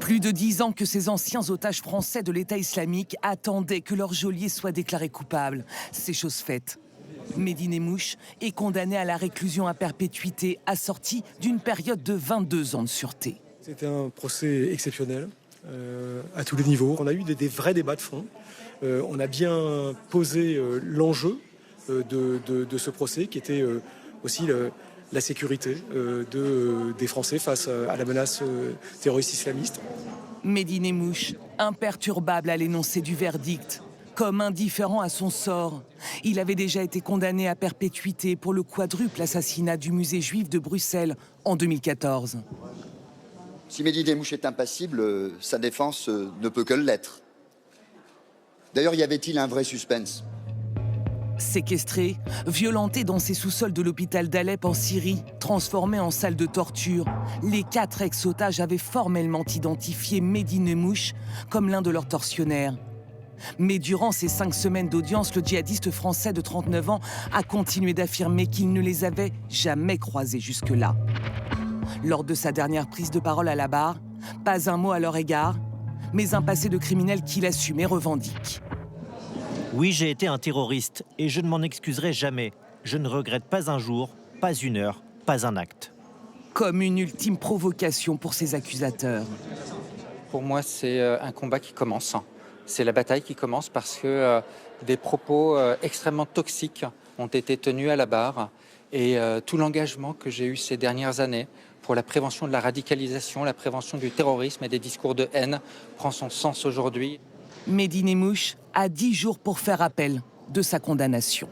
Plus de 10 ans que ces anciens otages français de l'État islamique attendaient que leur geôlier soit déclaré coupable. C'est chose faite. Mehdi Nemmouche est condamné à la réclusion à perpétuité, assorti d'une période de 22 ans de sûreté. C'était un procès exceptionnel à tous les niveaux. On a eu des vrais débats de fond. On a bien posé l'enjeu de ce procès qui était aussi la sécurité des Français face à la menace terroriste islamiste. Mehdi Nemmouche, imperturbable à l'énoncé du verdict, comme indifférent à son sort. Il avait déjà été condamné à perpétuité pour le quadruple assassinat du musée juif de Bruxelles en 2014. Si Mehdi Nemmouche est impassible, sa défense ne peut que l'être. D'ailleurs, y avait-il un vrai suspense ? Séquestré, violenté dans ses sous-sols de l'hôpital d'Alep en Syrie, transformé en salle de torture, les 4 ex-otages avaient formellement identifié Mehdi Nemmouche comme l'un de leurs tortionnaires. Mais durant ces 5 semaines d'audience, le djihadiste français de 39 ans a continué d'affirmer qu'il ne les avait jamais croisés jusque-là. Lors de sa dernière prise de parole à la barre, pas un mot à leur égard, mais un passé de criminel qu'il assume et revendique. Oui, j'ai été un terroriste et je ne m'en excuserai jamais. Je ne regrette pas un jour, pas une heure, pas un acte. Comme une ultime provocation pour ses accusateurs. Pour moi, c'est un combat qui commence. C'est la bataille qui commence parce que des propos extrêmement toxiques ont été tenus à la barre et tout l'engagement que j'ai eu ces dernières années pour la prévention de la radicalisation, la prévention du terrorisme et des discours de haine prend son sens aujourd'hui. Mehdi Nemmouche a 10 jours pour faire appel de sa condamnation.